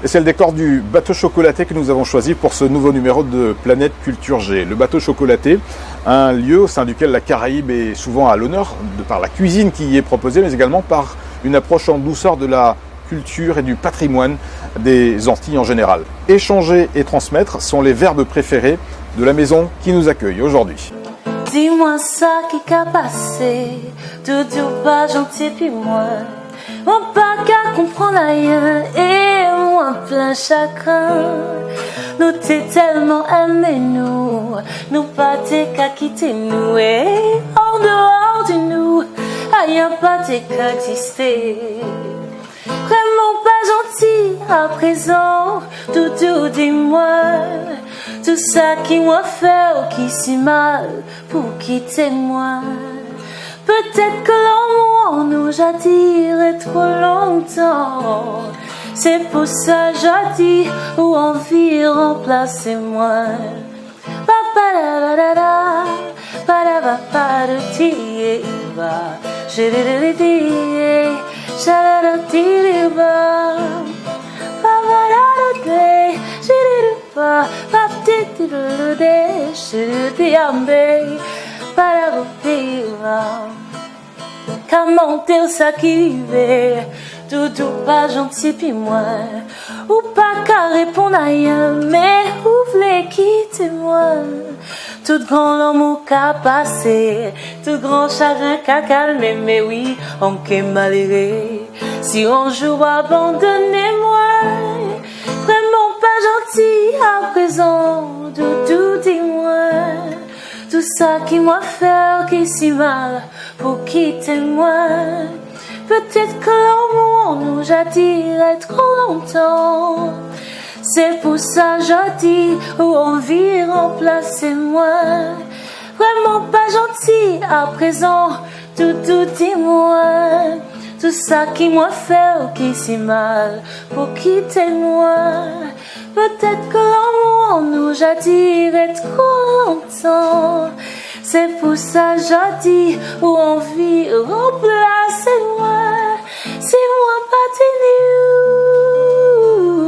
c'est le décor du bateau chocolaté que nous avons choisi pour ce nouveau numéro de Planète Culture G. Le bateau chocolaté, un lieu au sein duquel la Caraïbe est souvent à l'honneur, de par la cuisine qui y est proposée, mais également par une approche en douceur de la culture et du patrimoine des Antilles en général. Échanger et transmettre sont les verbes préférés de la maison qui nous accueille aujourd'hui. Dis-moi ça qui qu'a passé, tout pas gentil puis moi. On pas qu'à comprendre rien et moi plein chagrin. Nous t'es tellement aimé nous pas t'es qu'à quitter nous et en dehors de nous, rien pas t'es qu'à exister. Vraiment pas gentil à présent, tout dis-moi. Tout ça qui m'a fait ou qui si mal pour quitter moi. Peut-être que l'amour nous jadirait trop longtemps. C'est pour ça j'ai dit ou envie remplacer moi. Comment t'es ça qui va, tout pas gentil puis moi, ou pas qu'à répondre à rien, mais vous voulez quitter moi. Tout grand l'amour qu'a passé, tout grand chagrin qu'a calmé, mais oui, on qu'est malheureux. Si un jour abandonnez-moi, vraiment pas gentil à présent, tout dis-moi. Tout ça qui m'a fait qui si mal pour quitter moi. Peut-être que l'amour nous jadirait trop longtemps. C'est pour ça je dis ou envie remplacer moi. Vraiment pas gentil à présent, tout dis-moi. Tout ça qui m'a fait qui si mal pour quitter moi. Peut-être que l'amour nous jadirait trop longtemps. C'est pour ça je dis ou envie remplacer moi. C'est moi pas nous.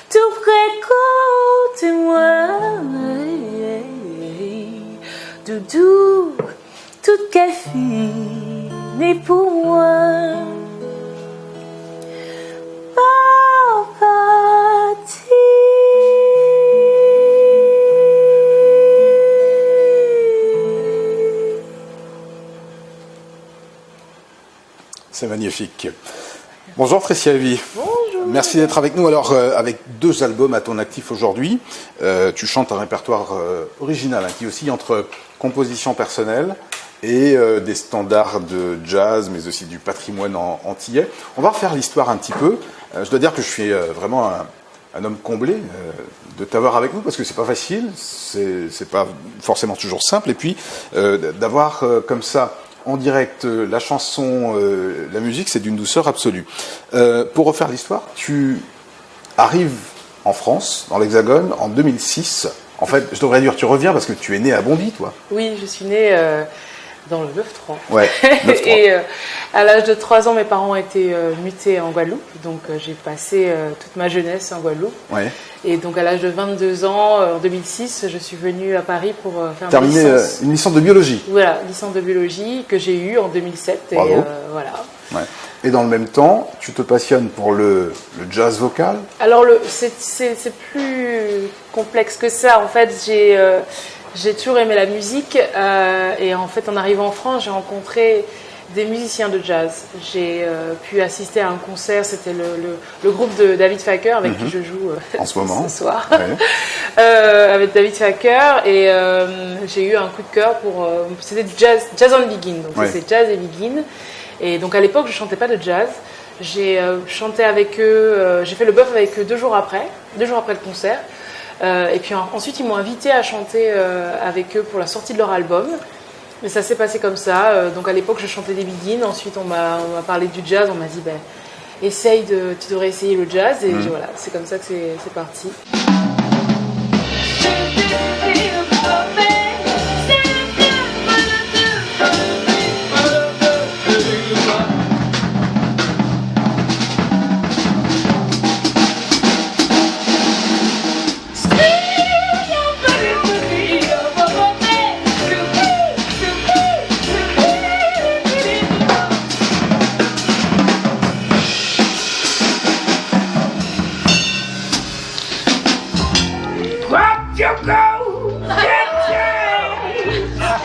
Tout près côté moi. Doudou, toute café mais pour moi. C'est magnifique. Bonjour Tricia Evie. Bonjour. Merci d'être avec nous. Alors, avec 2 albums à ton actif aujourd'hui, tu chantes un répertoire original qui oscille entre composition personnelle et des standards de jazz, mais aussi du patrimoine antillais. On va refaire l'histoire un petit peu. Je dois dire que je suis vraiment un homme comblé de t'avoir avec nous, parce que c'est pas facile, c'est pas forcément toujours simple, et puis d'avoir comme ça en direct la chanson, la musique, c'est d'une douceur absolue. Pour refaire l'histoire, tu arrives en France, dans l'Hexagone, en 2006. En fait, je devrais dire tu reviens parce que tu es né à Bondy, toi. Oui, je suis née dans le 9-3. Ouais, 9-3. Et à l'âge de 3 ans, mes parents ont été mutés en Guadeloupe. Donc j'ai passé toute ma jeunesse en Guadeloupe. Ouais. Et donc à l'âge de 22 ans, en 2006, je suis venue à Paris pour faire terminer une licence de biologie. Voilà, licence de biologie que j'ai eue en 2007. Bravo. Et voilà. Ouais. Et dans le même temps, tu te passionnes pour le jazz vocal. Alors c'est plus complexe que ça. En fait, j'ai toujours aimé la musique et en fait en arrivant en France, j'ai rencontré des musiciens de jazz. J'ai pu assister à un concert, c'était le groupe de David Facker avec qui je joue en ce moment, ce soir, ouais. avec David Facker, et j'ai eu un coup de cœur pour... c'était du jazz on begin, donc ouais. C'est jazz et begin. Et donc à l'époque je chantais pas de jazz, j'ai chanté avec eux, j'ai fait le bœuf avec eux 2 jours après le concert. Et puis ensuite ils m'ont invité à chanter avec eux pour la sortie de leur album. Mais ça s'est passé comme ça. Donc à l'époque je chantais des begins, ensuite on m'a parlé du jazz, on m'a dit tu devrais essayer le jazz, et voilà, c'est comme ça que c'est parti.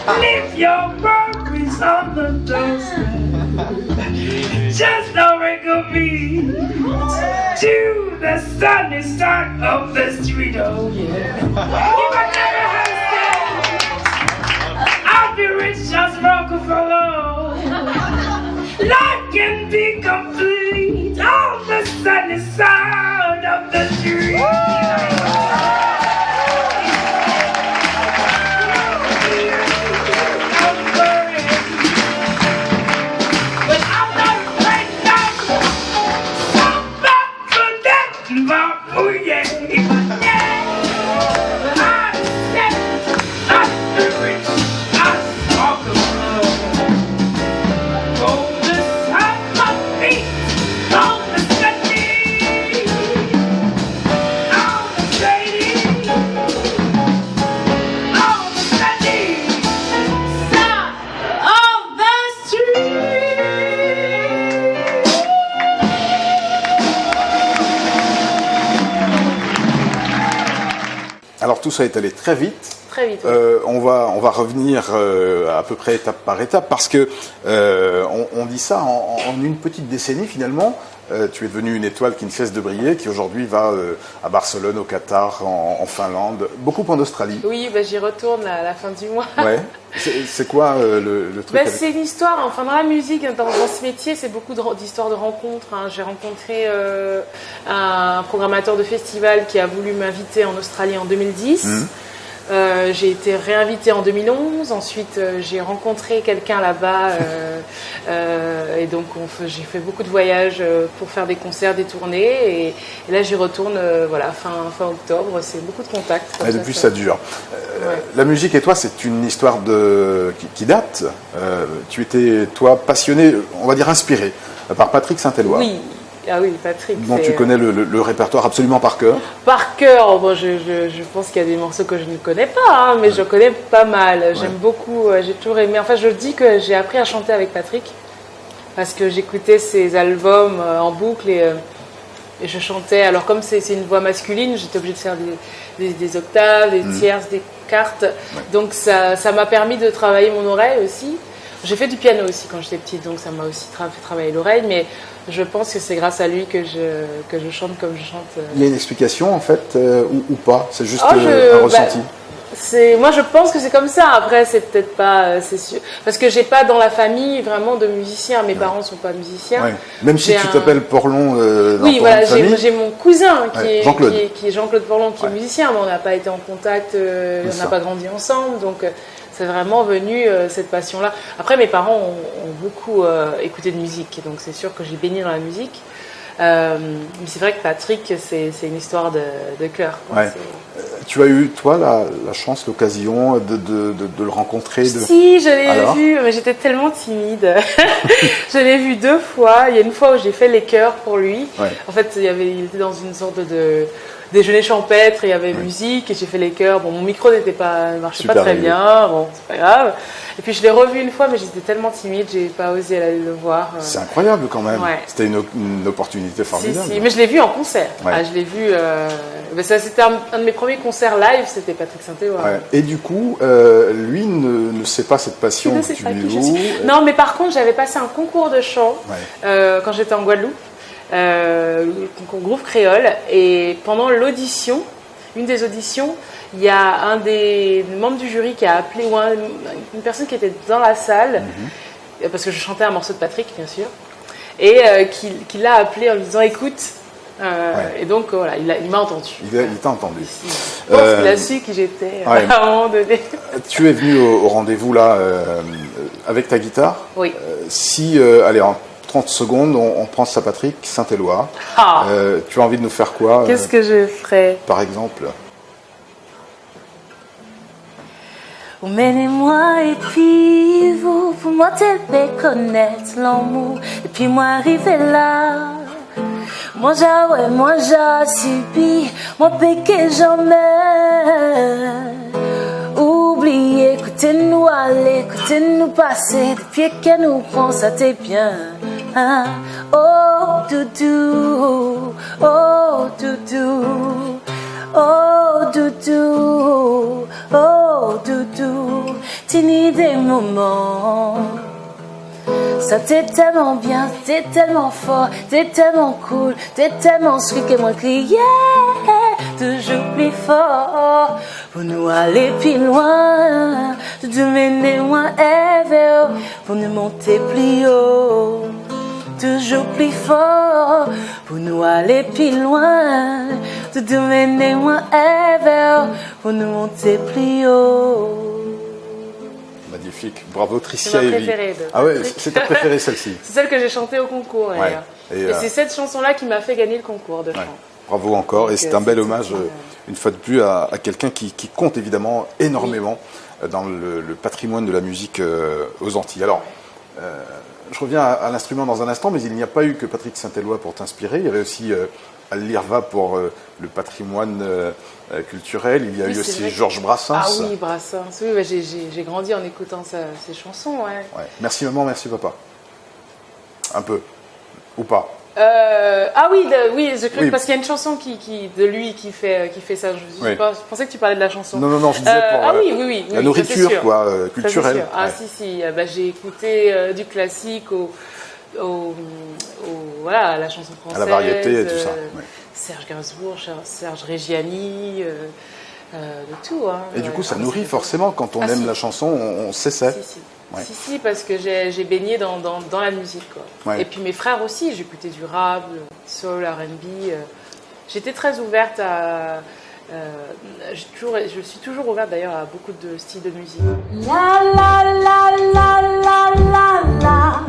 Leave your worries on the doorstep. Just don't wrinkle me to the sunny side of the street. Oh yeah. If I never had a cent, I'd be rich as Rockefeller. Life can be complete on the sunny side of the street. Oh yeah, yeah. I said I'd be rich, I'd walk alone. On the side of my feet, on the sunny, on the shady, on the sunny side of the street. Alors tout ça est allé très vite. Très vite. Oui. On va revenir à peu près étape par étape parce que on dit ça en une petite décennie finalement. Tu es devenu une étoile qui ne cesse de briller, qui aujourd'hui va à Barcelone, au Qatar, en Finlande, beaucoup en Australie. Oui, bah, j'y retourne à la fin du mois. Ouais. C'est quoi le truc Bah, avec... c'est une histoire, enfin dans la musique, dans ce métier, c'est beaucoup d'histoires de rencontres. Hein. J'ai rencontré un programmateur de festival qui a voulu m'inviter en Australie en 2010. J'ai été réinvitée en 2011. Ensuite, j'ai rencontré quelqu'un là-bas. Et donc, j'ai fait beaucoup de voyages pour faire des concerts, des tournées. Et là, j'y retourne voilà, fin octobre. C'est beaucoup de contacts. Et depuis, ça dure. Ouais. La musique et toi, c'est une histoire qui date. Tu étais, toi, passionné, on va dire inspiré, par Patrick Saint-Éloi. Oui. Ah oui, Patrick. Dont tu connais le répertoire absolument par cœur. Par cœur, bon, je pense qu'il y a des morceaux que je ne connais pas, hein, mais je connais pas mal. J'aime beaucoup, j'ai toujours aimé. Enfin, je dis que j'ai appris à chanter avec Patrick parce que j'écoutais ses albums en boucle et je chantais. Alors, comme c'est une voix masculine, j'étais obligée de faire des octaves, des tierces, des quartes. Donc, ça m'a permis de travailler mon oreille aussi. J'ai fait du piano aussi quand j'étais petite, donc ça m'a aussi fait travailler l'oreille, mais je pense que c'est grâce à lui que je chante comme je chante. Il y a une explication en fait, ou pas? C'est juste un ressenti? Moi je pense que c'est comme ça, après c'est peut-être pas, c'est sûr. Parce que j'ai pas dans la famille vraiment de musiciens, mes parents sont pas musiciens. Ouais. Même si tu t'appelles Porlon dans oui, ton voilà, famille. j'ai mon cousin qui est Jean-Claude Porlon, qui est musicien, mais on n'a pas été en contact, on n'a pas grandi ensemble, donc... C'est vraiment venu cette passion-là. Après, mes parents ont beaucoup écouté de musique, donc c'est sûr que j'ai baigné dans la musique. Mais c'est vrai que Patrick, c'est une histoire de cœur. Ouais. Tu as eu, toi, la chance, l'occasion de le rencontrer Si, je l'ai vu, mais j'étais tellement timide. Je l'ai vu 2 fois. Il y a une fois où j'ai fait les chœurs pour lui. Ouais. En fait, il était dans une sorte de déjeuner champêtre, il y avait musique et j'ai fait les chœurs. Bon, mon micro ne marchait pas très bien, bon, c'est pas grave. Et puis je l'ai revu une fois, mais j'étais tellement timide, j'ai pas osé aller le voir. C'est incroyable quand même. Ouais. C'était une opportunité formidable. Si, mais je l'ai vu en concert. Ouais. Ah, je l'ai vu. C'était un de mes premiers concerts live, c'était Patrick Saint-Éloi. Ouais. Et du coup, lui ne sait pas cette passion que tu lui loues. Non, mais par contre, j'avais passé un concours de chant quand j'étais en Guadeloupe. Concours Groove Créole, et pendant l'audition, une des auditions, il y a un des membres du jury qui a appelé, ou une personne qui était dans la salle, parce que je chantais un morceau de Patrick bien sûr, et qui l'a appelé en lui disant écoute, et donc voilà, il m'a entendu. Il t'a entendu. Je pense qu'il a su qui j'étais à un moment donné. Tu es venu au rendez-vous là avec ta guitare. Oui. Allez, en 30 secondes, on prend ça, Patrick Saint-Éloi. Tu as envie de nous faire quoi? Qu'est-ce que je ferais? Par exemple. Emmenez-moi et puis vous, pour moi t'aimer connaître l'amour, et puis moi arriver là. Moi j'ai subi, moi péché jamais. Oubliez, écoutez-nous aller, écoutez-nous passer, depuis que nous prend ça t'es bien. Hein? Oh doudou, oh doudou. Oh doudou, oh doudou, t'es des moments. Ça t'es tellement bien, t'es tellement fort, t'es tellement cool, t'es tellement sweet que moi crier toujours plus fort. Pour nous aller plus loin, de mener moins vers, pour nous monter plus haut. Toujours plus fort, pour nous aller plus loin, de mener moins vers, pour nous monter plus haut. Magnifique, bravo Tricia C'est ma Heavy. préférée. Ah ouais, c'est ta préférée celle-ci. C'est celle que j'ai chantée au concours. Ouais. D'ailleurs. Et, Et c'est cette chanson-là qui m'a fait gagner le concours de chant. Bravo encore, et Donc, c'est un bel c'est hommage, tout, une fois de plus, à quelqu'un qui compte évidemment énormément dans le patrimoine de la musique aux Antilles. Alors, je reviens à l'instrument dans un instant, mais il n'y a pas eu que Patrick Saint-Éloi pour t'inspirer, il y avait aussi Al Lirva pour le patrimoine culturel, il y a eu aussi vrai. Georges Brassens. Ah oui, Brassens, oui, bah, j'ai grandi en écoutant ses chansons, ouais. Ouais. Merci maman, merci papa. Un peu, ou pas. Ah oui, oui, je crois Oui. parce qu'il y a une chanson de lui qui fait ça. Oui. Je pensais que tu parlais de la chanson. Non, je disais pour oui, la nourriture, ça, c'est sûr. quoi, Ça, c'est culturelle. sûr. Ah Ouais. si, bah, j'ai écouté du classique voilà, à la chanson française. À la variété et tout ça. Ouais. Serge Gainsbourg, Serge Reggiani, de tout. Hein. Et du coup, ça Ah, nourrit c'est- forcément quand on Ah, aime si. la chanson, on sait ça. Si. Ouais. Si, parce que j'ai baigné dans la musique. Quoi. Ouais. Et puis mes frères aussi, j'écoutais du rap, soul, R&B. J'étais très ouverte à... je suis toujours ouverte d'ailleurs à beaucoup de styles de musique. La la la la la la la.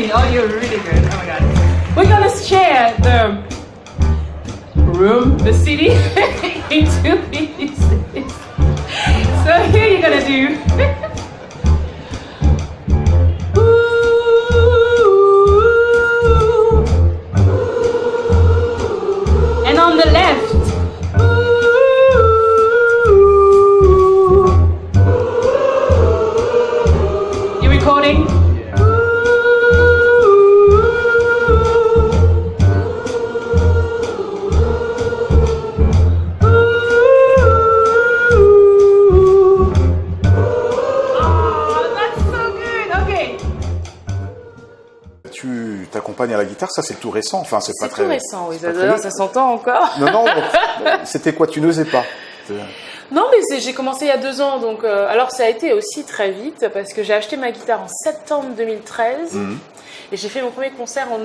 Oh, you're really good. Oh my god. We're gonna share the room, the city, into pieces. So here you're gonna do. And on the left. You recording? Tu t'accompagnes à la guitare, ça c'est tout récent, enfin c'est pas C'est très tout récent, oui. c'est pas très D'ailleurs, vieux. ça s'entend encore. Non, c'était quoi, tu n'osais pas? Non, mais j'ai commencé il y a 2 ans, donc alors ça a été aussi très vite parce que j'ai acheté ma guitare en septembre 2013 et j'ai fait mon premier concert en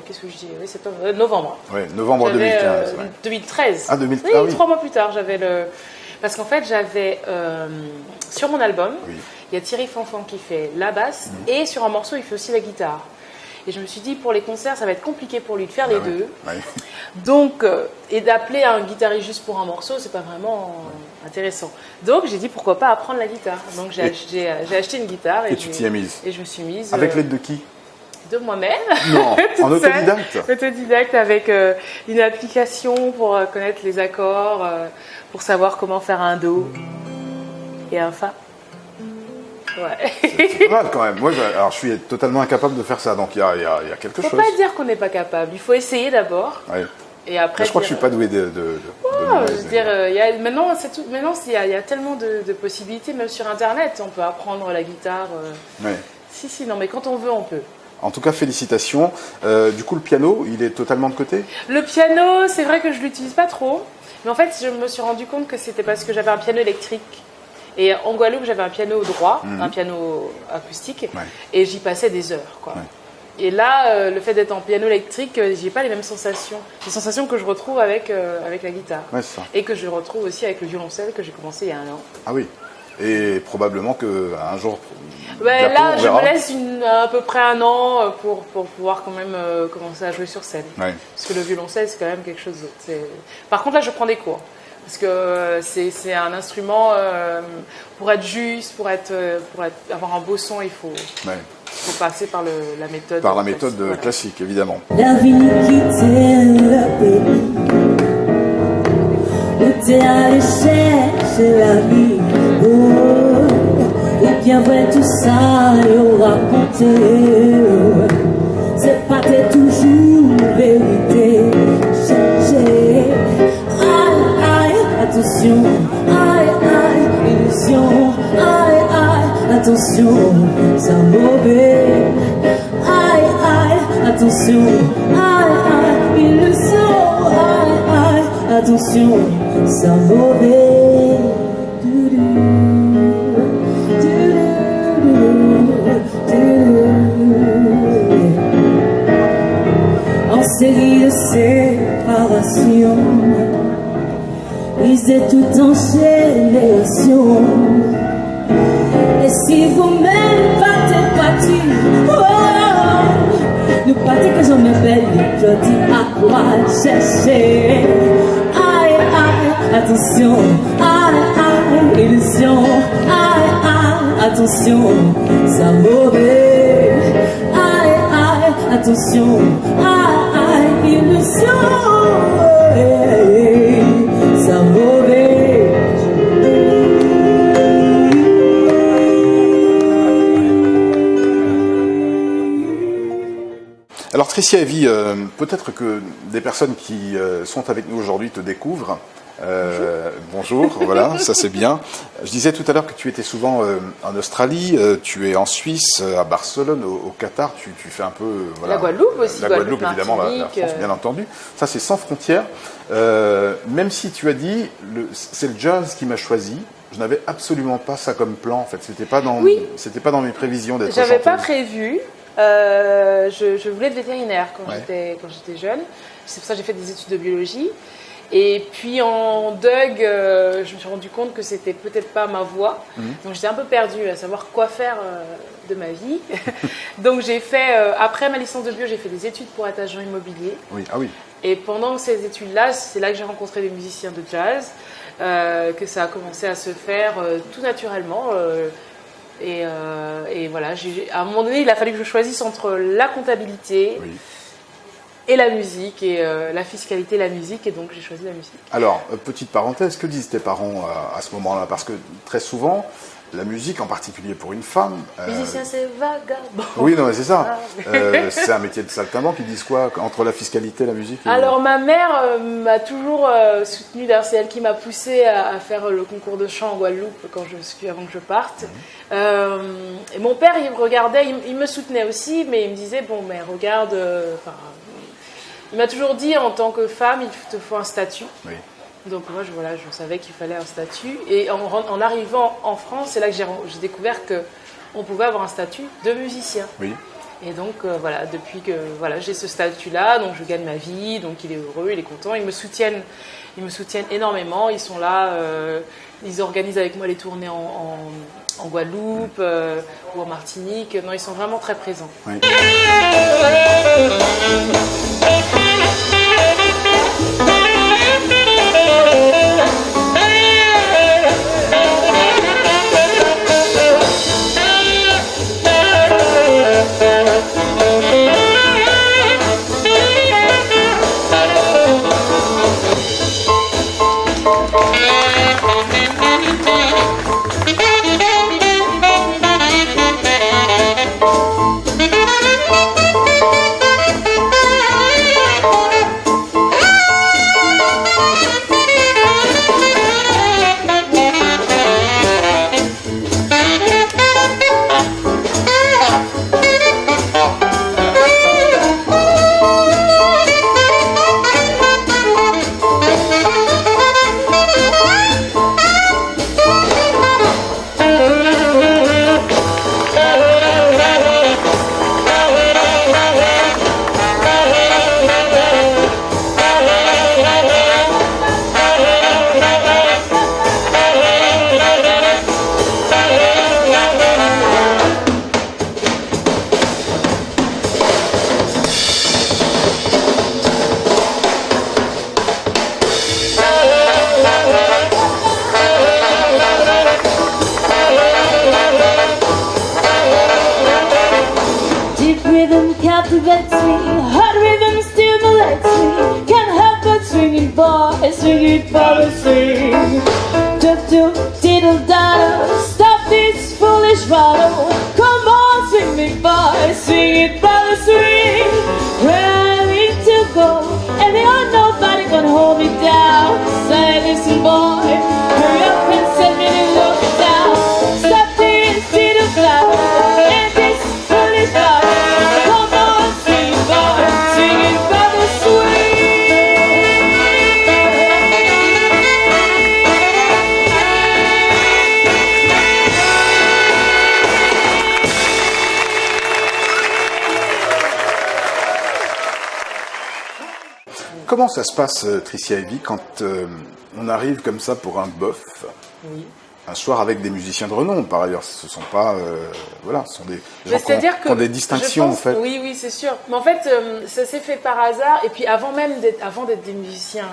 qu'est-ce que je dis, oui, septembre, novembre. Ouais, novembre J'avais, 2015. Ouais. 2013. Ah, 2013. Oui, Ah oui. 3 mois plus tard, j'avais le parce qu'en fait j'avais sur mon album, Oui. il y a Thierry Fanfan qui fait la basse et sur un morceau il fait aussi la guitare. Et je me suis dit, pour les concerts, ça va être compliqué pour lui de faire les deux. Ouais. Donc, et d'appeler un guitariste juste pour un morceau, c'est pas vraiment intéressant. Donc, j'ai dit, pourquoi pas apprendre la guitare. Donc, j'ai acheté une guitare. Et tu t'y es mise. Et je me suis mise. Avec l'aide de qui? De moi-même. Non, Toute en seule. autodidacte. Autodidacte avec une application pour connaître les accords, pour savoir comment faire un Do et un Fa. Ouais. C'est pas mal quand même. Moi, alors, je suis totalement incapable de faire ça, donc il y a quelque Faut chose. pas dire qu'on n'est pas capable. Il faut essayer d'abord. Ouais. Et après. Mais je crois que je dire, suis pas doué de je noise. veux dire, il y a, maintenant, il y a tellement de possibilités, même sur Internet. On peut apprendre la guitare. Ouais. Si, non, mais quand on veut, on peut. En tout cas, félicitations. Du coup, le piano, il est totalement de côté? Le piano, c'est vrai que je l'utilise pas trop. Mais en fait, je me suis rendu compte que c'était parce que j'avais un piano électrique. Et en Guadeloupe, j'avais un piano droit, un piano acoustique. Ouais. Et j'y passais des heures, quoi. Ouais. Et là, le fait d'être en piano électrique, j'ai pas les mêmes sensations. Les sensations que je retrouve avec la guitare. Ouais, c'est ça. Et que je retrouve aussi avec le violoncelle que j'ai commencé il y a 1 an. Ah oui. Et probablement qu'un jour. Ben, bientôt, là, on je verra. me laisse à peu près 1 an pour pouvoir quand même commencer à jouer sur scène. Ouais. Parce que le violoncelle, c'est quand même quelque chose d'autre. Par contre, là, je prends des cours. Parce que c'est un instrument, pour être juste, avoir un beau son, il faut passer par la méthode. Par la méthode classique, voilà. classique, évidemment. La vie quittait le pays où t'es allé chercher la vie. Oh, ou bien vrai tout ça et raconter. C'est pas t'es toujours vérité. Chercher. Aïe, aïe, attention. Aïe, aïe, illusion. Aïe, aïe, attention. C'est mauvais. Aïe, aïe, attention. Aïe, aïe, illusion. Aïe, aïe, attention. C'est mauvais. En série de séparation, lisez tout en génération. Et si vous-même partez parti, nous partez que j'en m'appelle, je dis à quoi chercher. Aïe, aïe, attention, aïe, aïe, illusion, aïe, aïe, attention, ça mauvais. Aïe, aïe, attention, aïe, aïe, illusion, ça mauvais. Alors Tricia Heavy, peut-être que des personnes qui sont avec nous aujourd'hui te découvrent. Bonjour, voilà, ça c'est bien. Je disais tout à l'heure que tu étais souvent en Australie, tu es en Suisse, à Barcelone, au Qatar, tu fais un peu... Voilà, la Guadeloupe aussi. La Guadeloupe, évidemment, la Martinique, France, bien entendu. Ça c'est sans frontières. Même si tu as dit, c'est le jazz qui m'a choisi, je n'avais absolument pas ça comme plan, en fait. C'était pas dans mes prévisions d'être chanteuse. J'avais pas prévu. Je voulais être vétérinaire quand j'étais jeune. C'est pour ça que j'ai fait des études de biologie. Et puis en DUG, je me suis rendu compte que c'était peut-être pas ma voie. Donc j'étais un peu perdue à savoir quoi faire de ma vie. Donc j'ai fait, après ma licence de bio, j'ai fait des études pour être agent immobilier. Oui, ah oui. Et pendant ces études-là, c'est là que j'ai rencontré des musiciens de jazz, que ça a commencé à se faire tout naturellement. Et voilà, à un moment donné, il a fallu que je choisisse entre la comptabilité et la musique, et la fiscalité et la musique, et donc j'ai choisi la musique. Alors, petite parenthèse, que disent tes parents à ce moment-là? Parce que très souvent, la musique, en particulier pour une femme... Musicien, c'est vagabond. Oui, non, mais c'est ça. C'est un métier de saltimbanque. Ils disent quoi entre la fiscalité et la musique? Alors, ma mère m'a toujours soutenue. D'ailleurs, c'est elle qui m'a poussée à faire le concours de chant en Guadeloupe avant que je parte. Et mon père, il me regardait, il me soutenait aussi, mais il me disait, bon, mais regarde... il m'a toujours dit, en tant que femme, il te faut un statut. Oui. Donc moi, je savais qu'il fallait un statut. Et en arrivant en France, c'est là que j'ai découvert qu'on pouvait avoir un statut de musicien. Oui. Et donc, depuis que j'ai ce statut-là, donc je gagne ma vie, donc il est heureux, il est content. Ils me soutiennent énormément. Ils sont là, ils organisent avec moi les tournées en Guadeloupe ou en Martinique. Non, ils sont vraiment très présents. Oui. stimulates me. Hot rhythm stimulates me. Can't help but swinging boy, swinging by the swing. Do diddle daddle, stop this foolish rattle. Come on, swing me boy, swing it by the swing. Ready to go, and there ain't nobody gonna hold me down. Say, listen boy, hurry up and send me to look down. Stop this diddle daddle, and this foolish rattle. Come on, swing boy, swing it by the swing. Comment ça se passe, Tricia Heavy, quand on arrive comme ça pour un bof, Oui. un soir avec des musiciens de renom, par ailleurs, ce sont pas, voilà, ce sont des gens qui ont des distinctions, je pense, en fait. Oui, oui, c'est sûr. Mais en fait, ça s'est fait par hasard. Et puis avant d'être des musiciens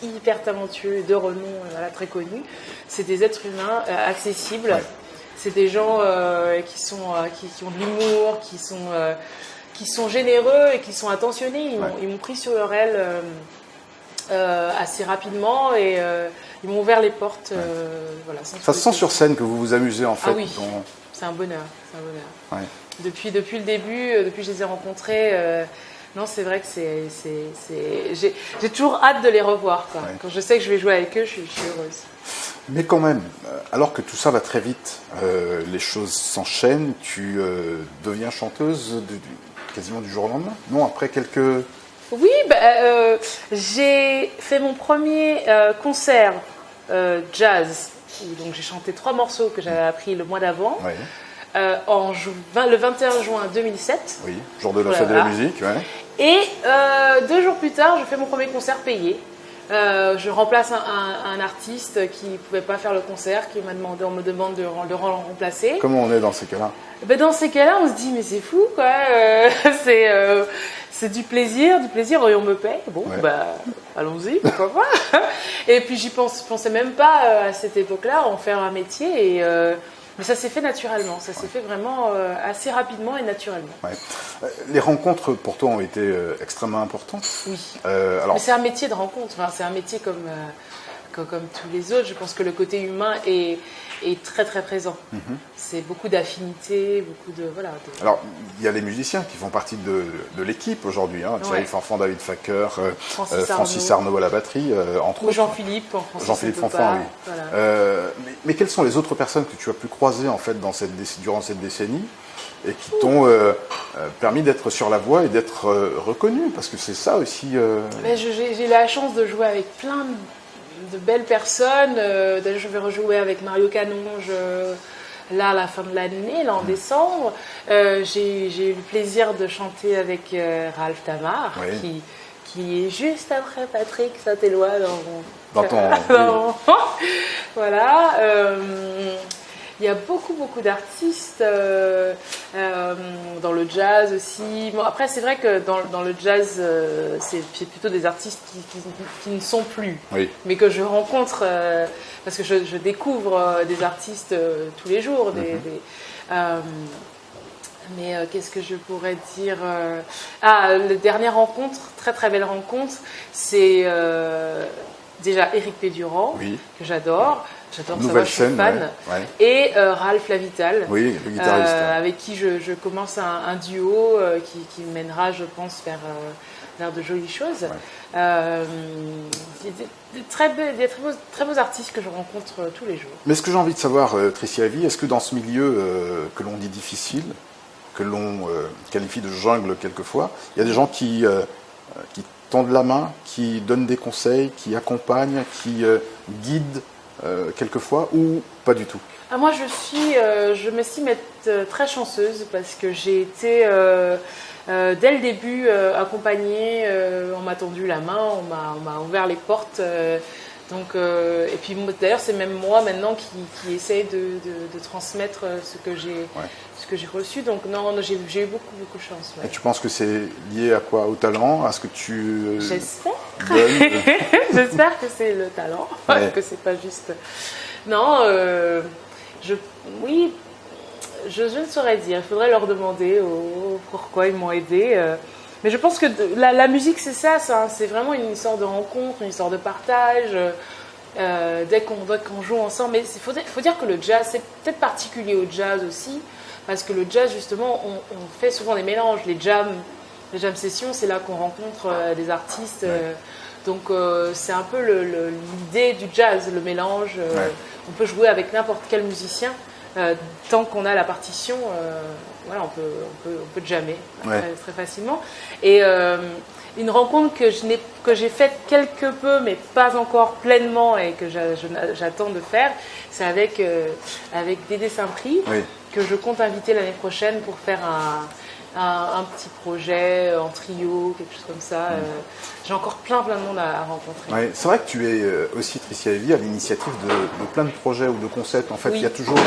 hyper talentueux, de renom, voilà, très connus, c'est des êtres humains accessibles. Ouais. C'est des gens qui ont de l'humour, qui sont généreux et qui sont attentionnés. Ils m'ont pris sur leur aile assez rapidement et ils m'ont ouvert les portes. Voilà, Ça se sent sur scène que vous vous amusez, en fait. Ah oui, c'est un bonheur. C'est un bonheur. Ouais. Depuis le début, depuis que je les ai rencontrés, non, c'est vrai que j'ai toujours hâte de les revoir. Quoi. Ouais. Quand je sais que je vais jouer avec eux, je suis heureuse. Mais quand même, alors que tout ça va très vite, les choses s'enchaînent, tu deviens chanteuse quasiment du jour au lendemain? Non, après quelques... Oui, j'ai fait mon premier concert jazz. Donc j'ai chanté 3 morceaux que j'avais appris le mois d'avant. Ouais. Le 21 juin 2007. Oui, jour de la fête de la musique, ouais. Et 2 jours plus tard, je fais mon premier concert payé. Je remplace un artiste qui ne pouvait pas faire le concert, on me demande de le remplacer. Comment on est dans ces cas-là? Dans ces cas-là, on se dit, mais c'est fou, quoi. C'est du plaisir, et on me paye. Bon, ouais. Allons-y, pourquoi pas. Et puis, je pensais même pas à cette époque-là en faire un métier. Mais ça s'est fait naturellement, ça s'est fait vraiment assez rapidement et naturellement. Ouais. Les rencontres pour toi ont été extrêmement importantes. Oui. Alors... Mais c'est un métier de rencontre, c'est un métier comme tous les autres. Je pense que le côté humain est très très présent. Mm-hmm. C'est beaucoup d'affinités, beaucoup de... Voilà, Alors, il y a les musiciens qui font partie de l'équipe aujourd'hui. Hein. Thierry Fanfan, David Facker, Francis Arnaud à la batterie, entre autres. Jean-Philippe Fanfan, oui. Voilà. Mais quelles sont les autres personnes que tu as pu croiser en fait, durant cette décennie et qui t'ont permis d'être sur la voie et d'être reconnu? Parce que c'est ça aussi... J'ai eu la chance de jouer avec plein de belles personnes. D'ailleurs, je vais rejouer avec Mario Canonge là à la fin de l'année, là en décembre. J'ai eu le plaisir de chanter avec Ralph Tamar, oui. qui est juste après Patrick Saint-Éloi dans ton... Voilà. Il y a beaucoup d'artistes dans le jazz aussi. Bon, après, c'est vrai que dans le jazz, c'est plutôt des artistes qui ne sont plus, oui. mais que je rencontre parce que je découvre des artistes tous les jours. Mais qu'est-ce que je pourrais dire la dernière rencontre, très très belle rencontre, c'est déjà Éric Pédurand, oui. Que j'adore. J'adore ça, je suis fan. Ouais. Et Ralph Lavital, oui, le guitariste, avec qui je commence un duo qui mènera, je pense, vers de jolies choses. Ouais. Des très beaux artistes que je rencontre tous les jours. Mais ce que j'ai envie de savoir, Tricia Heavy, est-ce que dans ce milieu que l'on dit difficile, que l'on qualifie de jungle quelquefois, il y a des gens qui tendent la main, qui donnent des conseils, qui accompagnent, qui guident quelquefois, ou pas du tout? Moi, je m'estime être très chanceuse parce que j'ai été dès le début accompagnée. On m'a tendu la main, on m'a ouvert les portes. Et puis d'ailleurs, c'est même moi maintenant qui essaye de transmettre ce que j'ai reçu. Donc non, j'ai eu beaucoup de chance. Ouais. Et tu penses que c'est lié à quoi? Au talent? À ce que tu J'espère. donnes J'espère que c'est le talent, que c'est pas juste... Non, oui, je ne saurais dire. Il faudrait leur demander pourquoi ils m'ont aidé. Mais je pense que la musique, c'est ça. C'est vraiment une histoire de rencontre, une histoire de partage. Dès qu'on joue ensemble. Mais il faut dire que le jazz, c'est peut-être particulier au jazz aussi. Parce que le jazz, justement, on fait souvent des mélanges. Les jam sessions, c'est là qu'on rencontre des artistes. Donc c'est un peu l'idée du jazz, le mélange. On peut jouer avec n'importe quel musicien. Tant qu'on a la partition, voilà, on peut jammer très facilement. Et une rencontre que j'ai faite quelque peu, mais pas encore pleinement, et que j'attends de faire, c'est avec Dédé Saint-Prix, que je compte inviter l'année prochaine pour faire un petit projet en trio, quelque chose comme ça. J'ai encore plein de monde à rencontrer. Ouais, c'est vrai que tu es aussi, Tricia Heavy, à l'initiative de plein de projets ou de concepts. En fait, il y a toujours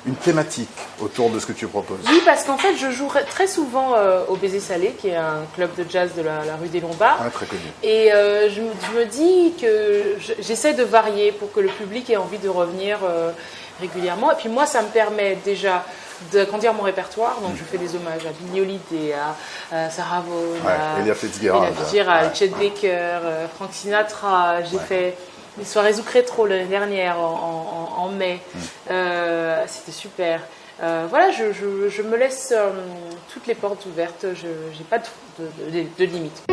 une thématique autour de ce que tu proposes. Oui, parce qu'en fait, je joue très souvent au Baiser Salé, qui est un club de jazz de la rue des Lombards. Très connu. Et je me dis que j'essaie de varier pour que le public ait envie de revenir régulièrement. Et puis moi, ça me permet déjà d'agrandir mon répertoire. Donc je fais des hommages à Billie Holiday, à Sarah Vaughan, à Ella Fitzgerald, Chet Baker, Frank Sinatra. J'ai fait des soirées Zouk Rétro l'année dernière en mai. C'était super. Voilà, je me laisse toutes les portes ouvertes. Je n'ai pas de limite.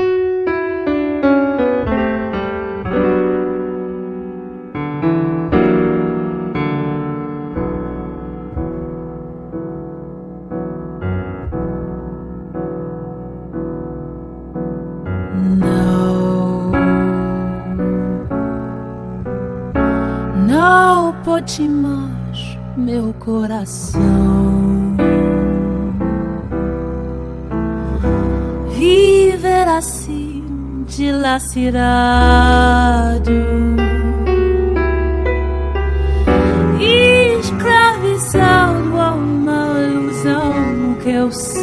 Não pode mais meu coração viver assim dilacerado, escravizado a uma ilusão que eu sou,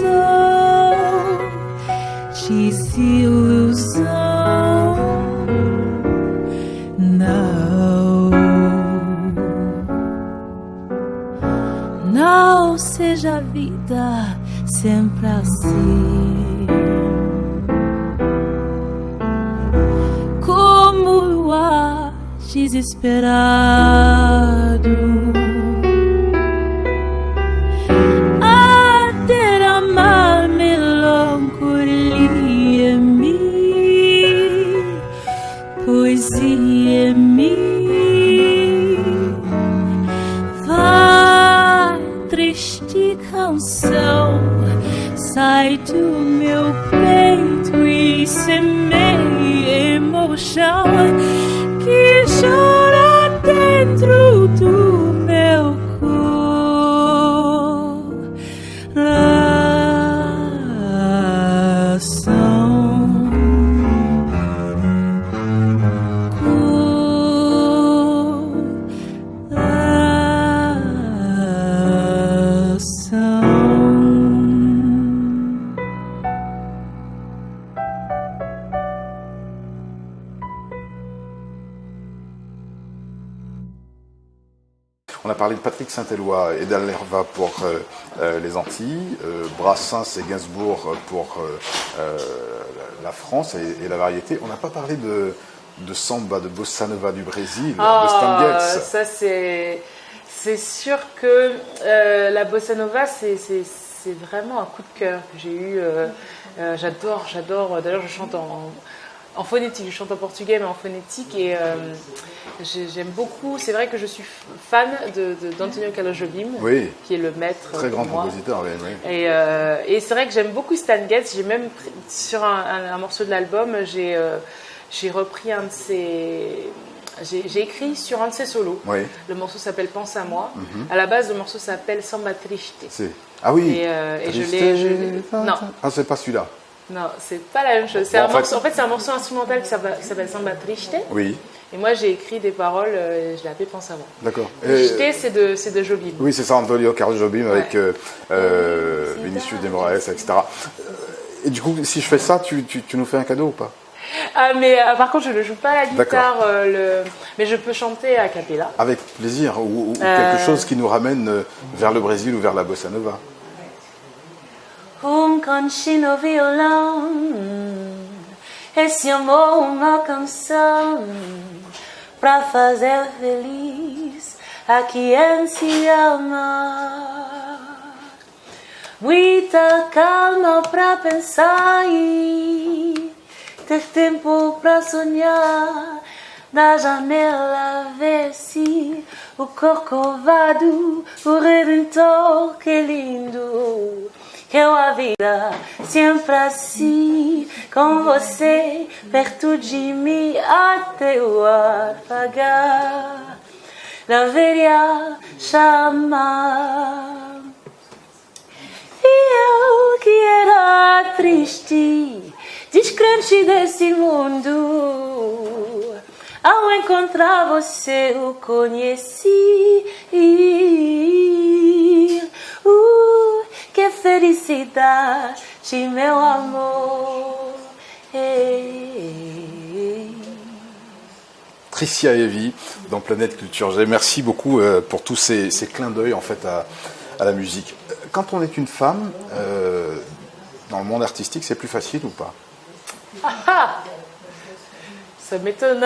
desilusão. Não seja a vida sempre assim, como o ar desesperado, a derramar melancolia em mim, poesia em mim. Triste canção sai do meu peito e semeia emoção que chora dentro do meu coração. On a parlé de Patrick Saint-Éloi et d'Al Herva pour les Antilles, Brassens et Gainsbourg pour la France et la variété. On n'a pas parlé de samba, de bossa nova du Brésil, de Stan Getz. Ça c'est sûr que la bossa nova c'est vraiment un coup de cœur que j'ai eu. J'adore. D'ailleurs, je chante en phonétique, je chante en portugais mais en phonétique et j'aime beaucoup. C'est vrai que je suis fan d'Antonio Carlos Jobim, qui est le maître. Très grand compositeur, oui. Et c'est vrai que j'aime beaucoup Stan Getz. J'ai même sur un morceau de l'album, j'ai repris un de ses. J'ai écrit sur un de ses solos. Le morceau s'appelle Pense à moi. À la base, le morceau s'appelle Samba Triste. Ah oui. Et je l'ai. Non. Ah, c'est pas celui-là. Non, c'est pas la même chose. En fait, c'est un morceau instrumental qui s'appelle Samba Triste. Oui. Et moi, j'ai écrit des paroles, je l'ai appelé Pense à moi. D'accord. Triste, c'est de Jobim. Oui, c'est ça, Antonio Carlos Jobim avec Vinicius de Moraes, etc. Et du coup, si je fais ça, tu nous fais un cadeau ou pas? Ah, mais par contre, je ne joue pas la guitare, mais je peux chanter a cappella. Avec plaisir, ou quelque chose qui nous ramène vers le Brésil ou vers la bossa nova. Cantinho no violão, esse amor uma canção pra fazer feliz a quem se ama. Muita calma pra pensar e ter tempo pra sonhar. Na janela ver-se o corcovado, o Redentor, que lindo. Que a vida sempre assim, com você perto de mim até o apagar. Deveria chamar. E eu que era triste, descrente desse mundo, ao encontrar você o conheci. Que felicidade, meu amor. Tricia Heavy dans Planète Culture G. Merci beaucoup pour tous ces clins d'œil en fait à la musique. Quand on est une femme, dans le monde artistique, c'est plus facile ou pas? Ça m'étonne.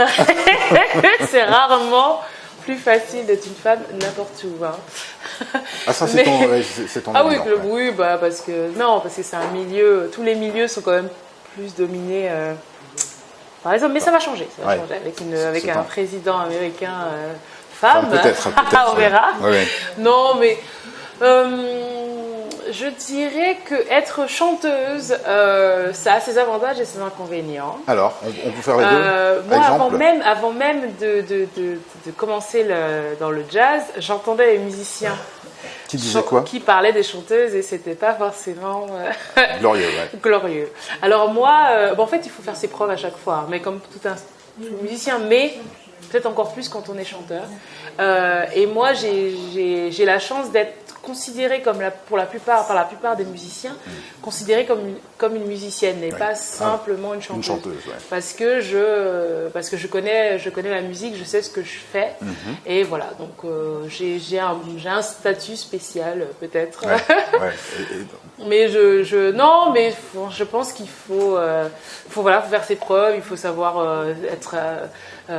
C'est rarement plus facile d'être une femme n'importe où. Hein. Ah ça c'est ton Ah oui, exemple, oui, bah parce que c'est un milieu. Tous les milieux sont quand même plus dominés. Par exemple, mais ça va changer. Ça va changer avec un président américain femme. Enfin, peut-être. On verra. Ouais. Non, mais je dirais que être chanteuse, ça a ses avantages et ses inconvénients. Alors, on peut faire les deux. Moi, exemple. avant même de commencer dans le jazz, j'entendais les musiciens Qui disaient quoi? Qui parlaient des chanteuses et c'était pas forcément glorieux. Ouais. glorieux. Alors moi, en fait, il faut faire ses preuves à chaque fois, mais comme tout un musicien, mais peut-être encore plus quand on est chanteur. Et moi, j'ai la chance d'être considérée par la plupart des musiciens, considérée comme une musicienne et pas simplement une chanteuse. Une chanteuse, ouais. Parce que je connais la musique, je sais ce que je fais, et voilà. Donc j'ai un statut spécial peut-être. Ouais. Mais je pense qu'il faut faire ses preuves, il faut savoir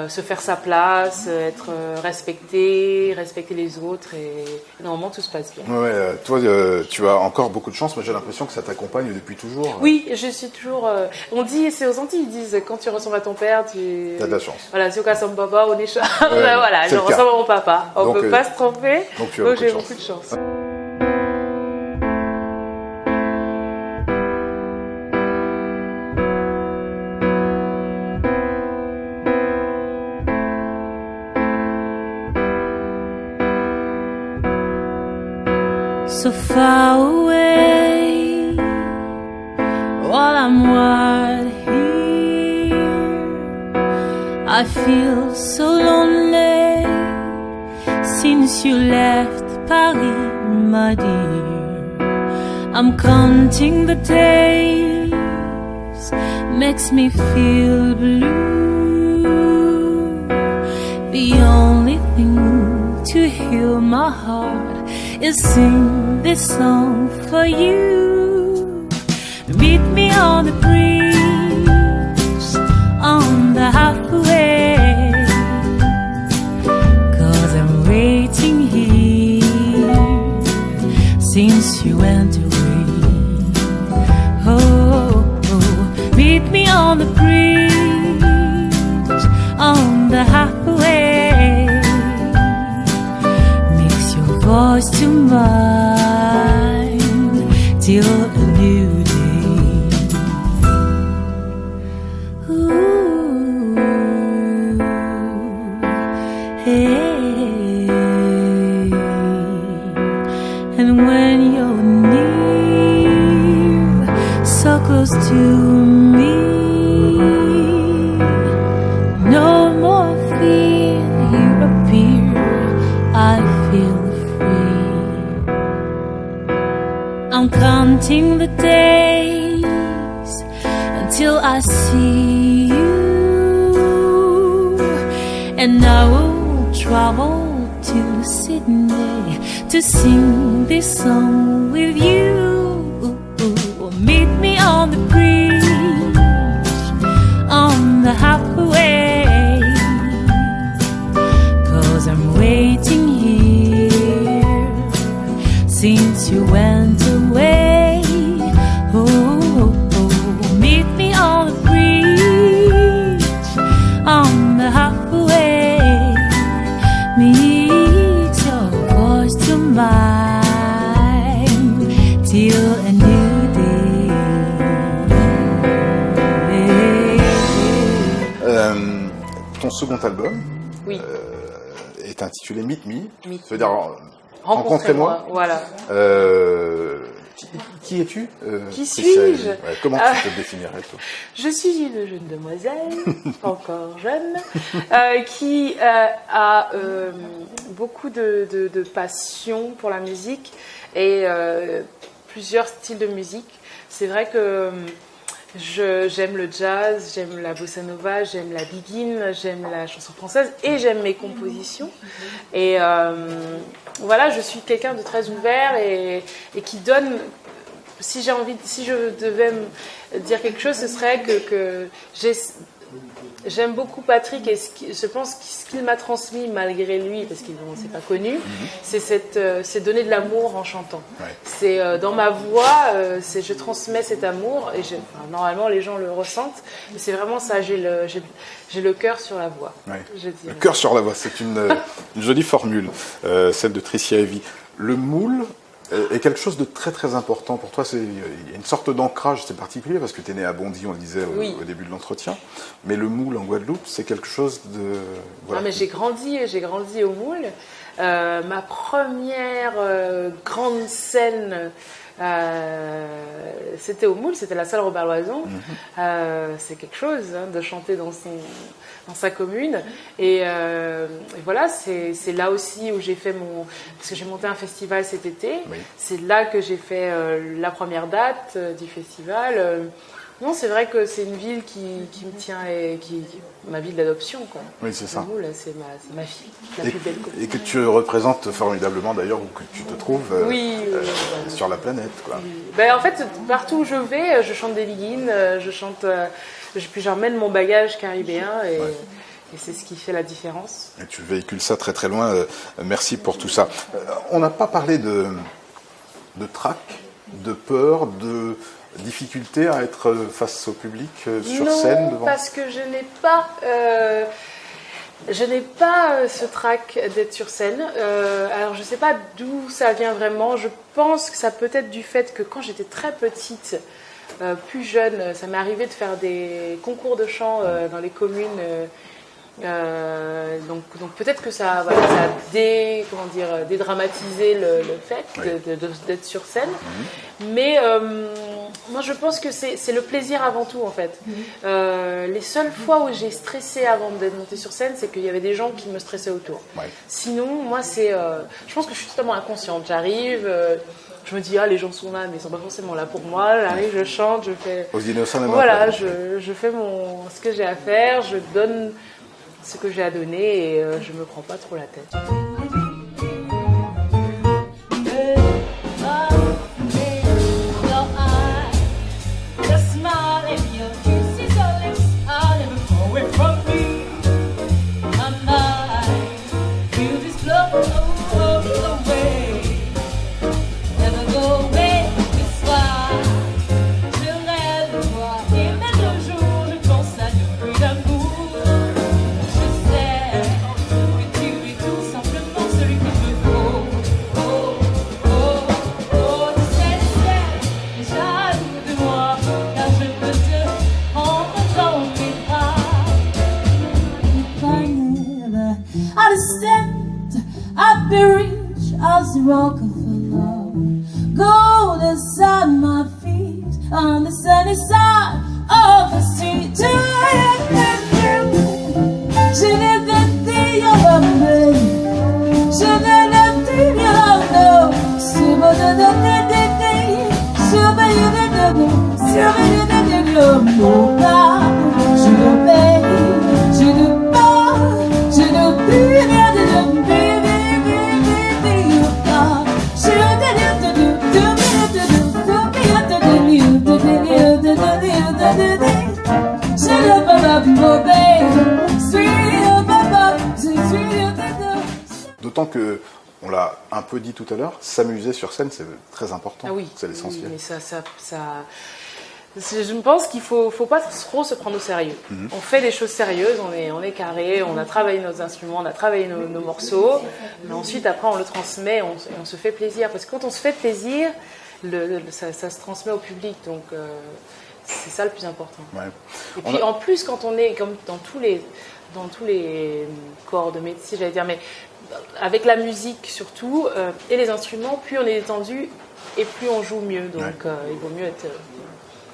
se faire sa place, être respecter les autres et normalement tout se passe bien. Ouais, toi, tu as encore beaucoup de chance, mais j'ai l'impression que ça t'accompagne depuis toujours. Oui, je suis toujours. On dit, c'est aux Antilles, ils disent quand tu ressembles à ton père, tu. T'as de la chance. Voilà, si on casse son papa, on est chance. Voilà, je ressemble à mon papa. On ne peut pas se tromper. Donc tu as j'ai beaucoup de chance. So far away, while I'm right here, I feel so lonely since you left Paris, my dear. I'm counting the days, makes me feel blue. The only thing to heal my heart is sing this song for you. Meet me on the bridge, on the halfway, 'cause I'm waiting here since you went away. Oh, meet me on the bridge, on the halfway. Voice to mine till a new day. Ooh, hey. And when you're near, so close to me, no more fear you appear. I feel I'm counting the days until I see you. and I will travel to Sydney to sing this song with you. Meet me on the bridge, on the halfway, 'cause I'm waiting here since you went away. Meet me on the bridge, on the halfway, meet your voice to mine till a new day. Ton second album Oui. est intitulé Meet Me. Meet Ça veut dire Rencontrez-moi. Voilà. Qui es-tu Qui Tricia Heavy. suis-je Comment tu te définirais, toi? Je suis une jeune demoiselle, encore jeune, qui a beaucoup de passion pour la musique et plusieurs styles de musique. C'est vrai que j'aime le jazz, j'aime la bossa nova, j'aime la biguine, j'aime la chanson française et j'aime mes compositions. Et voilà, je suis quelqu'un de très ouvert et qui donne. Si je devais me dire quelque chose, ce serait que j'aime beaucoup Patrick et je pense que ce qu'il m'a transmis malgré lui, parce qu'il ne s'est pas connu, c'est donner de l'amour en chantant. Ouais. C'est dans ma voix, je transmets cet amour et normalement les gens le ressentent. Et c'est vraiment ça, j'ai le cœur sur la voix. Ouais. Le cœur sur la voix, c'est une jolie formule, celle de Tricia Heavy. Le moule est quelque chose de très très important pour toi. Il y a une sorte d'ancrage, c'est particulier parce que tu es né à Bondy, on le disait au début de l'entretien. Mais le moule en Guadeloupe, c'est quelque chose de. Voilà. Ah, mais j'ai grandi au moule. Ma première grande scène, c'était au moule, c'était la salle Robert Loison. C'est quelque chose de chanter dans sa commune. Et voilà, c'est là aussi où j'ai fait parce que j'ai monté un festival cet été. Oui. C'est là que j'ai fait la première date du festival. Non, c'est vrai que c'est une ville qui me tient et ma ville d'adoption, quoi. Oui, c'est ça. Moule, c'est ma fille, la plus belle commune. Et que tu représentes formidablement d'ailleurs, où que tu te trouves sur la planète, quoi. Oui. Ben, en fait, partout où je vais, je chante des biguines, puis j'emmène mon bagage caribéen et c'est ce qui fait la différence. Et tu véhicules ça très très loin. Merci pour tout ça. On n'a pas parlé de trac, de peur, de difficulté à être face au public sur scène devant... parce que je n'ai pas ce trac d'être sur scène. Alors je ne sais pas d'où ça vient vraiment. Je pense que ça peut être du fait que quand j'étais très petite, plus jeune, ça m'est arrivé de faire des concours de chant dans les communes. Donc peut-être que ça a dédramatisé le fait d'être sur scène. Mais moi je pense que c'est le plaisir avant tout en fait. Les seules fois où j'ai stressé avant d'être montée sur scène, c'est qu'il y avait des gens qui me stressaient autour. Sinon moi je pense que je suis totalement inconsciente. J'arrive, je me dis les gens sont là mais ils sont pas forcément là pour moi. J'arrive, je chante, je fais je fais ce que j'ai à faire, je donne ce que j'ai à donner et je me prends pas trop la tête. Rockefeller, gold inside my feet on the sunny side of the street. Je ne important que, on l'a un peu dit tout à l'heure, s'amuser sur scène, c'est très important. Ah oui, c'est l'essentiel. oui, mais je pense qu'il faut pas trop se prendre au sérieux. On fait des choses sérieuses, on est carré, on a travaillé nos instruments, on a travaillé nos morceaux, mais ensuite après on le transmet, on se fait plaisir. Parce que quand on se fait plaisir, ça se transmet au public, donc c'est ça le plus important. Ouais. Et puis en plus, quand on est comme dans tous les corps de métier, j'allais dire, mais avec la musique surtout, et les instruments, plus on est détendu et plus on joue mieux. Donc il vaut mieux être...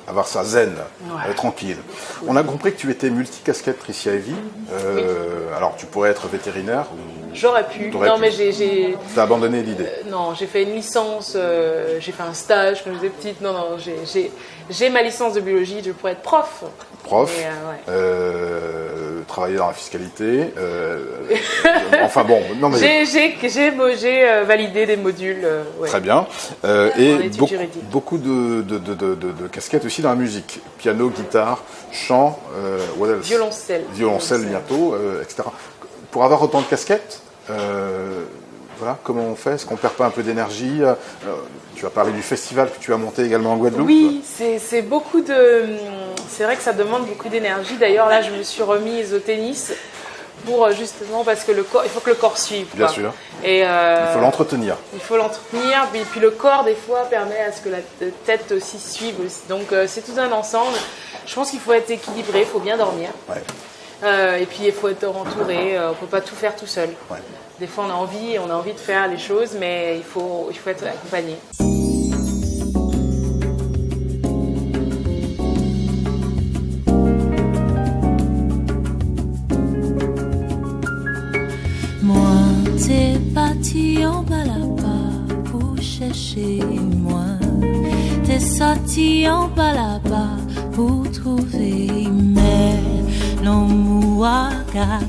avoir ça zen, Ouais. tranquille. On a compris que tu étais multicasquette, Tricia Heavy. Oui. Alors, tu pourrais être vétérinaire ou... J'aurais pu. T'aurais Non, pu. mais j'ai... T'as abandonné l'idée. Non, j'ai fait une licence, j'ai fait un stage quand j'étais petite. Non, j'ai ma licence de biologie, je pourrais être prof. Prof, Mais, ouais. travailler dans la fiscalité. Enfin bon, non mais... J'ai validé des modules. Ouais. Très bien. En Et études juridiques. beaucoup de casquettes aussi dans la musique. Piano, guitare, chant, what else? Violoncelle bientôt, etc. Pour avoir autant de casquettes, voilà, comment on fait? Est-ce qu'on perd pas un peu d'énergie? Tu as parlé du festival que tu as monté également en Guadeloupe. Oui, c'est beaucoup de... C'est vrai que ça demande beaucoup d'énergie. D'ailleurs, là, je me suis remise au tennis pour justement, parce que il faut que le corps suive. Bien quoi. sûr. Et, Il faut l'entretenir. Il faut l'entretenir, puis le corps, des fois, permet à ce que la tête aussi suive. Aussi. Donc, c'est tout un ensemble. Je pense qu'il faut être équilibré, il faut bien dormir. Ouais. Et puis, il faut être entouré. On ne peut pas tout faire tout seul. Ouais. Des fois, on a envie de faire les choses, mais il faut être accompagné. Moi, t'es parti en balaba pour chercher moi. T'es sorti en balaba pour trouver mais l'amour a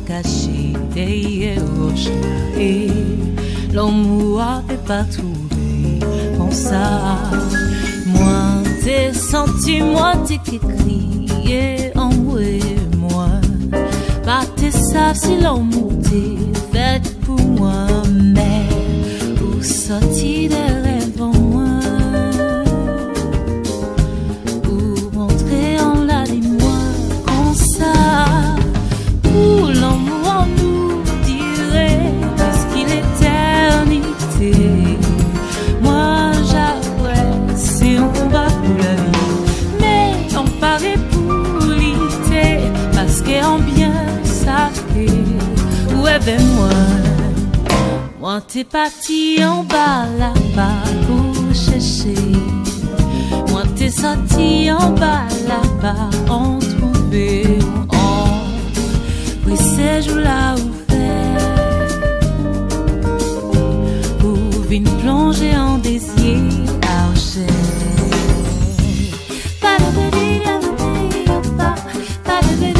caché derrière roche et l'amour a fait pas trouver comme ça. Moi, t'es senti, moi t'es crié en moi. Pas t'es savent si l'amour t'est fait pour moi, mais où sorti des rêves en moi, pour montrer en là des moi comme ça, pour l'amour en nous dirait jusqu'il l'éternité. Moi j'avoue, c'est un combat pour la vie, mais on paraît pour l'ité, parce qu'en bien où est ben moi t'es parti en bas là-bas pour chercher. Moi t'es sorti en bas là-bas en trouver. Oui ces jours-là où fait pour venir plonger en désir archer. Pas de dire, pas de dire.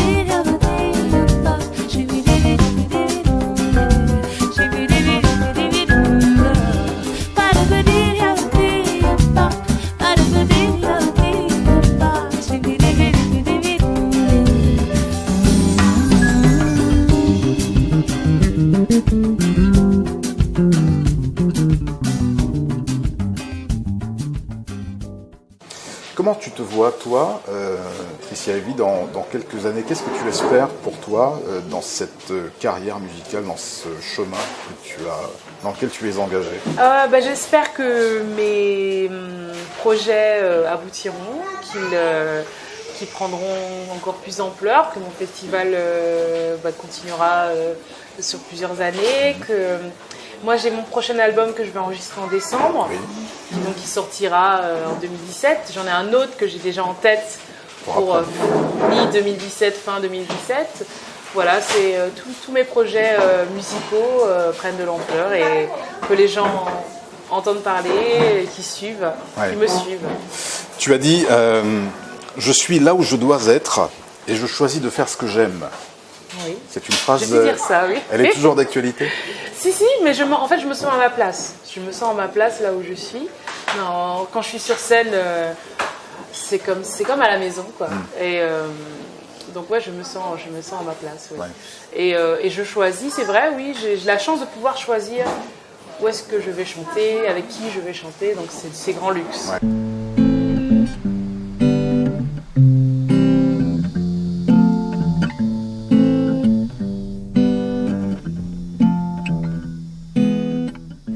Comment tu te vois, toi, Tricia Heavy, dans quelques années? Qu'est-ce que tu espères pour toi dans cette carrière musicale, dans ce chemin dans lequel tu es engagé? J'espère que mes projets aboutiront, qu'ils prendront encore plus d'ampleur, que mon festival continuera sur plusieurs années, que moi j'ai mon prochain album que je vais enregistrer en décembre, qui sortira en 2017. J'en ai un autre que j'ai déjà en tête pour mi-2017, fin 2017. Voilà, c'est tous mes projets musicaux prennent de l'ampleur et que les gens entendent parler, qui suivent, qui me suivent. Tu as dit je suis là où je dois être et je choisis de faire ce que j'aime. Oui. C'est une phrase. Je vais dire ça, oui. Elle est toujours d'actualité? Si, mais je me sens à ma place. Je me sens à ma place là où je suis. Non, quand je suis sur scène, c'est comme à la maison, quoi. Et Donc ouais, je me sens à ma place. Ouais. Ouais. Et je choisis, c'est vrai, oui, j'ai la chance de pouvoir choisir où est-ce que je vais chanter, avec qui je vais chanter, donc c'est grand luxe. Ouais.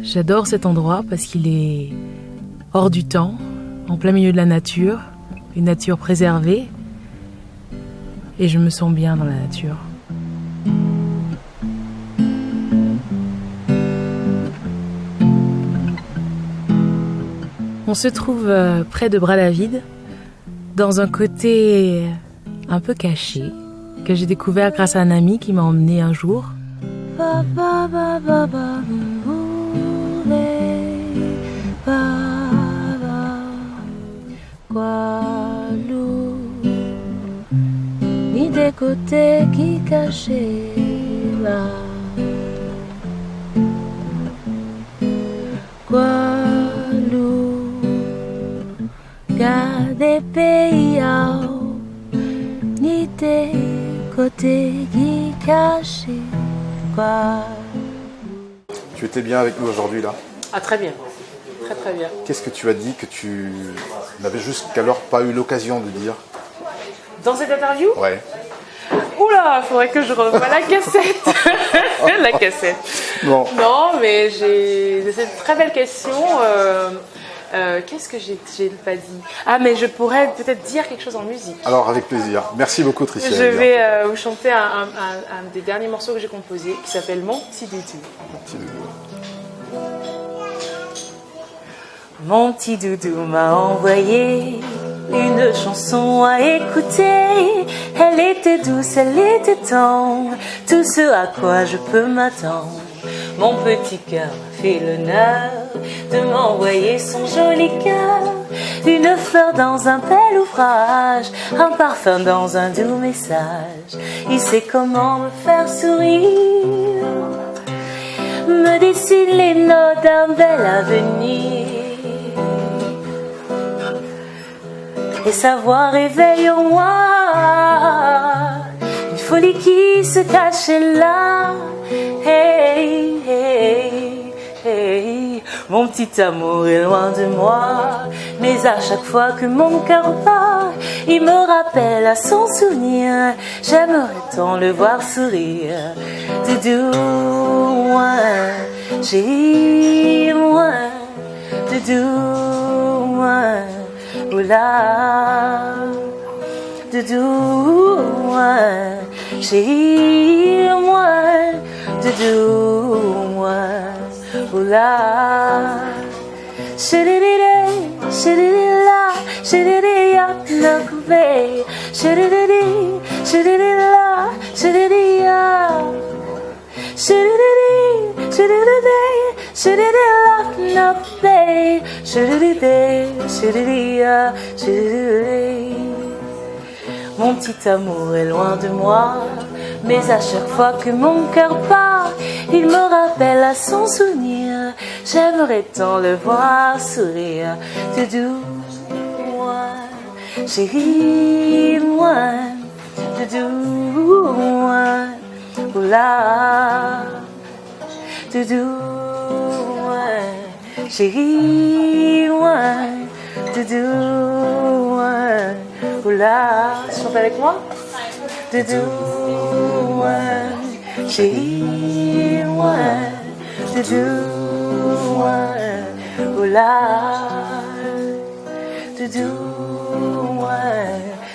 J'adore cet endroit parce qu'il est hors du temps, en plein milieu de la nature, une nature préservée, et je me sens bien dans la nature. On se trouve près de Bralavide, dans un côté un peu caché, que j'ai découvert grâce à un ami qui m'a emmené un jour. Ni des côtés qui cachaient là. Gualou, garde pays ni des côtés qui cachaient quoi. Tu étais bien avec nous aujourd'hui là? Ah, très bien. Très très bien. Qu'est-ce que tu as dit que tu n'avais jusqu'alors pas eu l'occasion de dire? Dans cette interview? Ouais. Oula, il faudrait que je revoie la cassette. La cassette. Bon. Non, mais c'est une très belle question. Qu'est-ce que j'ai pas dit? Ah, mais je pourrais peut-être dire quelque chose en musique. Alors, avec plaisir. Merci beaucoup, Tricia. Je vais vous chanter un des derniers morceaux que j'ai composé qui s'appelle Mon petit doudou. Mon petit doudou m'a envoyé une chanson à écouter. Elle était douce, elle était tendre, tout ce à quoi je peux m'attendre. Mon petit cœur m'a fait l'honneur de m'envoyer son joli cœur. Une fleur dans un bel ouvrage, un parfum dans un doux message. Il sait comment me faire sourire, me dessine les notes d'un bel avenir. Et sa voix réveille en moi une folie qui se cachait là. Hey, hey, hey. Mon petit amour est loin de moi, mais à chaque fois que mon cœur bat, il me rappelle à son souvenir. J'aimerais tant le voir sourire. Doudou, moi, chérie, moi, doudou, moi. Oula, doudou, moi, chérie, moi, doudou, moi, oula. Shidididi, shididila, shididiya, nakube, shidididi, shididila, shididiya, shidididi, shidididi. Mon petit amour est loin de moi, mais à chaque fois que mon cœur bat, il me rappelle à son souvenir. J'aimerais tant le voir sourire. Doudou, moi, chérie, moi, doudou, moi, oula. Doudou, moi, chérie, moi, doudou, moi, oula. Chante avec moi? Doudou, moi, chérie, moi, doudou, moi, oula. Doudou, moi,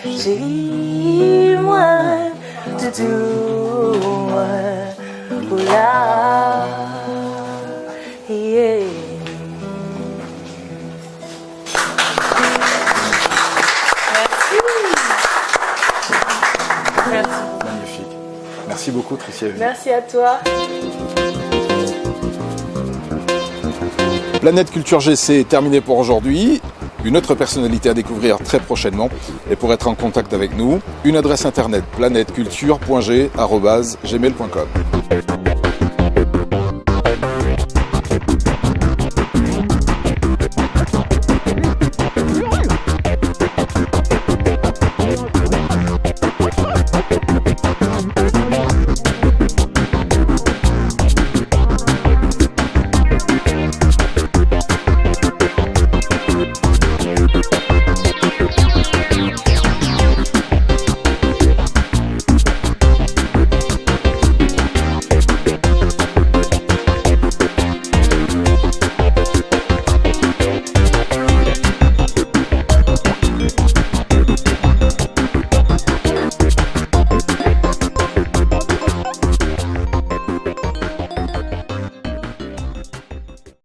chérie, moi, doudou, moi, oula. Yeah. Merci. Magnifique. Merci beaucoup, Tricia. Merci à toi. Planète Culture GC est terminée pour aujourd'hui. Une autre personnalité à découvrir très prochainement. Et pour être en contact avec nous, une adresse internet planèteculture.g@gmail.com.